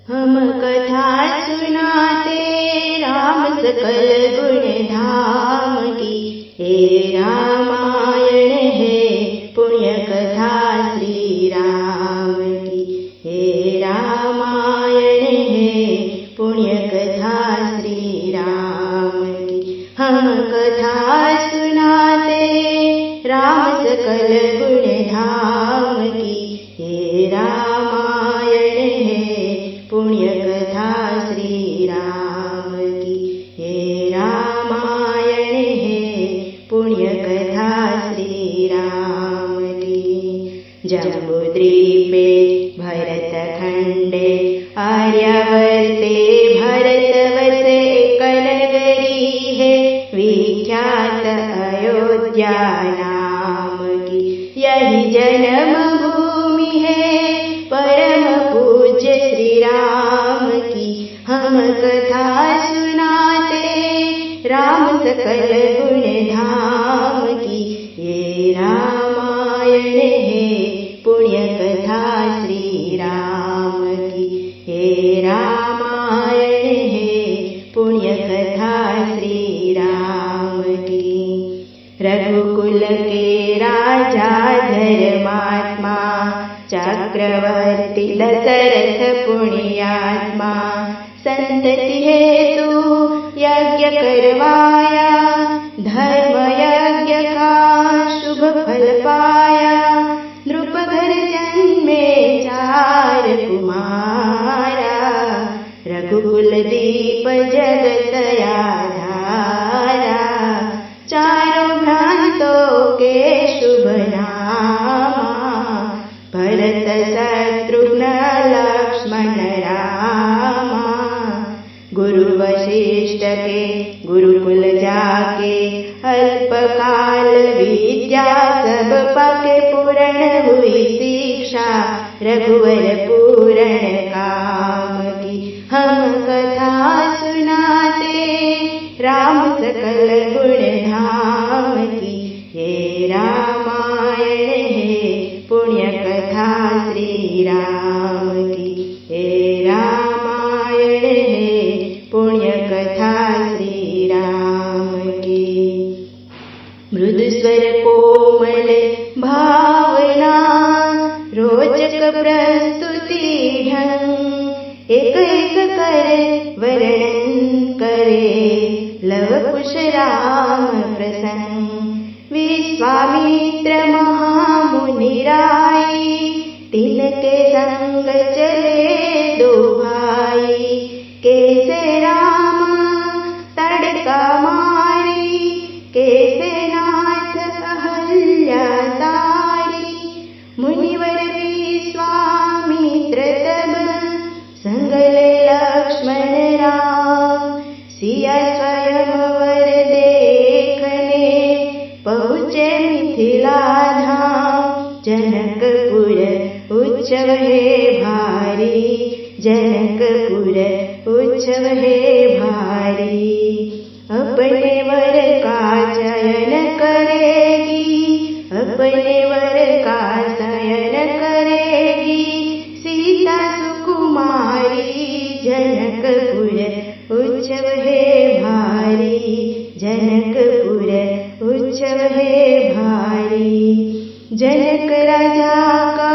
हम कथा सुनाते राम सकल गुण धाम की। हे रामायण है पुण्य कथा श्री राम की। हे रामायण है पुण्य कथा श्री राम की। हम कथा सुनाते राम सकल गुण धाम की। हे रामायण है पुण्य कथा श्री राम की। हे रामायण है पुण्य कथा श्री राम की। जम्बूद्वीपे भरतखण्डे आर्यावर्ते भरतवसे कनगरी है विख्यात अयोध्या नाम की। यही जन्म भूमि है परम पूज्य श्री राम की। हम कथा सुनाते राम सकल गुण धाम की। ये रामायण है पुण्य कथा श्री राम की। हे रामायण है पुण्य कथा श्री राम की। रघुकुल के राजा धर्मात्मा चक्रवर्ती दशरथ पुण्यात्मा संतति हेतु यज्ञ करवाया धर्म यज्ञ का शुभ फल पाया। नृप घर जन्मे 4 कुमारा रघुकुल दीप जगत आधारा। चारों भ्रांतों के शुभ नामा भरत शत्रुघ्न लक्ष्मण रामा। गुरु वशिष्ठ के गुरुकुल जाके अल्पकाल विद्या सब पाके पूर्ण हुई शिक्षा रघुवर पूर्ण काम की। हम कथा सुनाते राम सकल गुण धाम की। हे रामायण है पुण्य कथा श्री राम की। हे रामायण है पुण्य कथा श्री राम की। मृदु स्वर कोमल भावना रोचक प्रस्तुति ढंग एक एक कर वर्णन करे लव कुश राम प्रसंग। विश्वामित्र महामुनि राई तिनके संग चले 2 भाई। कैसे राम तड़का मारी कैसे नाथ अहल्या तारी। मुनिवर विश्वामित्र तब संग ले लक्ष्मण राम। सिया स्वयं वर देखने पहुँचे मिथिला धाम। जनकपुर उत्सव है भारी जनकपुर उत्सव है भारी। अपने वर का चयन करेगी अपने वर का चयन करेगी सीता सुकुमारी। जनकपुर उत्सव है भारी जनकपुर उत्सव है भारी। जनक राजा का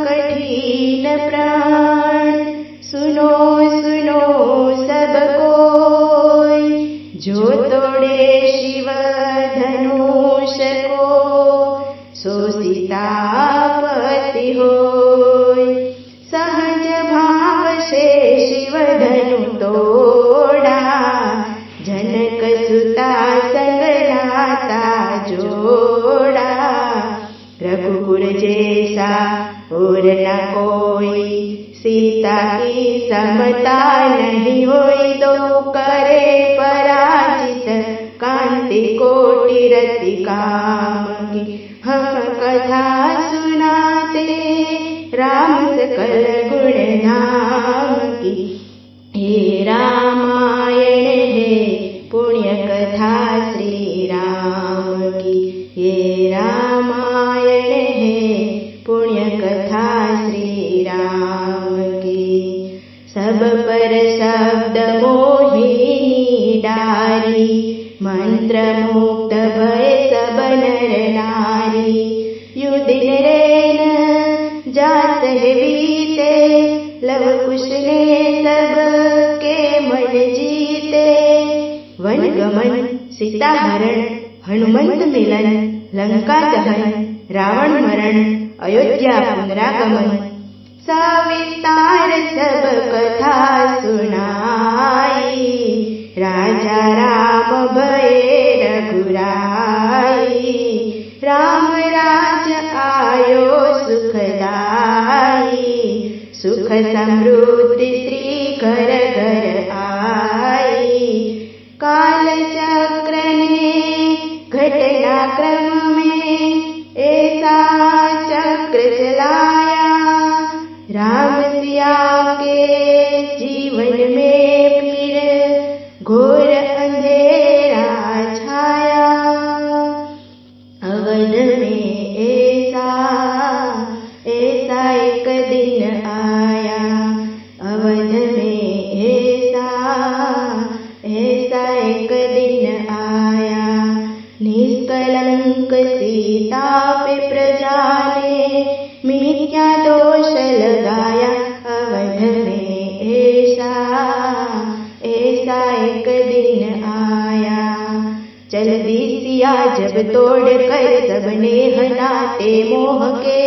कठिन प्राण सुनो सुनो सब कोई। जो तोड़े शिव धनुष को सो सीतापति होय। सहज भाव से शिव धनु तोड़ा जनक सुता संग नाता जोड़ा। रघुकुल जैसा और न कोई सीता की समता नहीं होई। 2 करे पराजित कांति कोटि रति काम की। हम कथा सुनाते राम सकल गुण धाम की। हे रामायण है पुण्य कथा श्री राम की। हे रामायण है पुण्य कथा श्री राम की। भय सब नर नारी। युदिन रेन जात है बीते, लव कुश ने सब के मन जीते। वन गमन सीता हरण, हनुमंत मिलन, लंका दहन, रावण मरण, अयोध्या पुनरागमन। सविस्तार सब कथा सुनाई, राजा राम भये रघुराई। राम राज आयो सुखदाई, सुख समृद्धि श्री घर घर आई। काल चक्र ने घटनाक्रम में ऐसा चक्र चलाया, राम सिया के जीवन में फिर घोर अंधेरा छाया। अवध में ऐसा एक दिन आया, अवध में ऐसा एक दिन आया। निष्कलंक सीता पे प्रजा ने मिथ्या दोष लगाया, अवध में ऐसा एक दिन आया। चल दी सिया जब तोड़ कर सबने हनाते मोह के,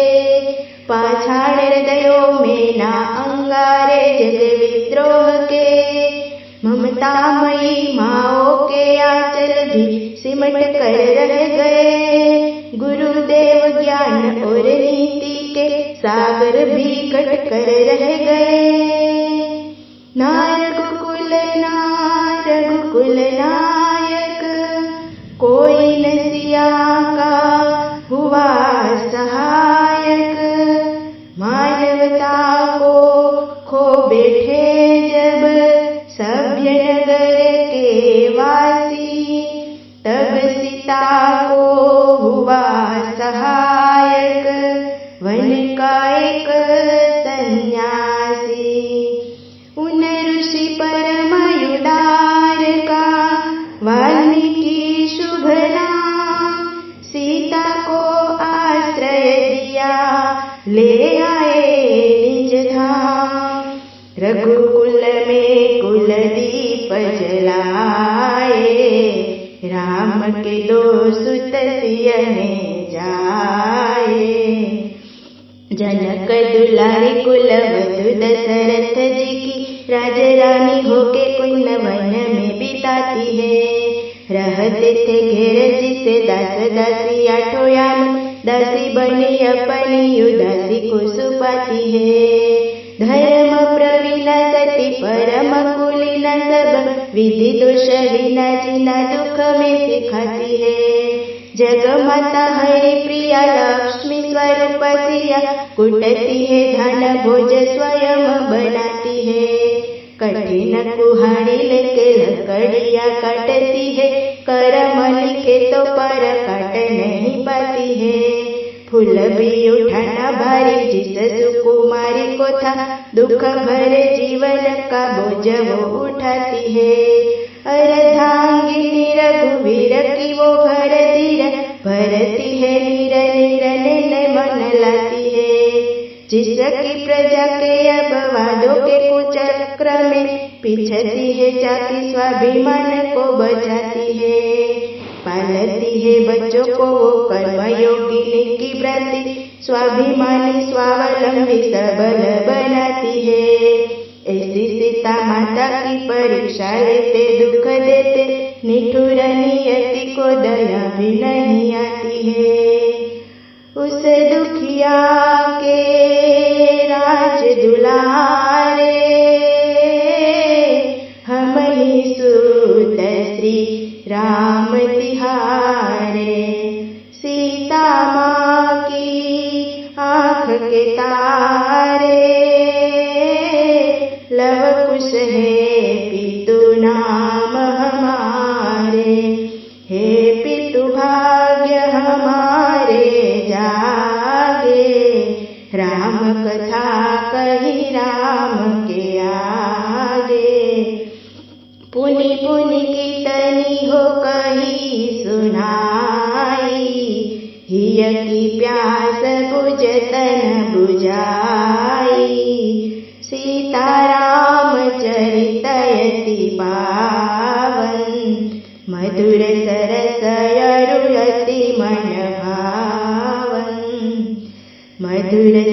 पाछाड़ हृदयों में ना अंगारे जग विद्रोह के। ममतामयी माओ के आंचल भी सिमट कर रह गए, गुरुदेव ज्ञान और नीति के सागर भी घट कर रह गए। रघुकुल नायक कोई न सिया का हुआ सहायक। मानवता को खो बैठे जब सभ्य नगर के वासी, तब सीता को हुआ सहायक वन का एक सन्यासी। उन ऋषि परम उदार का वाल्मीकि शुभ नाम, सीता को आश्रय दिया ले आए निज धाम। रघुकुल में कुलदीप जलाए, राम के दो सुत सियने जाए। जनक दुलारी कुलवधु दशरथ जी की, राज रानी होके कुंज वन में बिताती है। रहते थे घेर जिसे दास दासी आठों याम, दासी बनी अपनी उदासी को सुपाती है। धर्म प्रवीण सती परम कुलीन, सब विधि दोष विना जीना दुख में सिखाती है। जग माता हरि प्रिया लक्ष्मी स्वरूप सिया, कुटती है धन भोज स्वयं बनाती है। कठिन कुहाड़ी लेके लकड़ियाँ काटती है, कर्म लिखे तो पर काट नहीं पाती है। फूल भी उठाना भारी जिस सुकुमारी को था, दुख भरे जीवन का बोझ वो उठाती है। अर्धांगिनी रघुवीर की वो घर धीर, भरती है नीर नीर निर्णय मन लाती है। जिसकी प्रजा के अब वादों के कुचक्र में, पिछती है जाति स्वाभिमान को बचाती है। पालती है बच्चों को वो कर्मयोगिनी की व्रति, स्वाभिमानी स्वावलंबी सबल बनाती है। ऐसी सीता माता की परीक्षा लेते दुख देते, निठुर नियति को दया भी नहीं आती है। उस दुखिया के राज दुलारे, हम ही सूत श्री राम तिहारे। सीता माँ की आँख के तारे, लव कुश है पितु नाम हमारे। हे पितु भाग्य हमारे जागे, राम कथा कही राम के आगे। पुनि मुनि कितनी हो कही सुनाई, हिय की प्यास बुझतन बुझाई। सीताराम चरित अति पावन, मधुर सरस अरु अति मन भावन। मधुर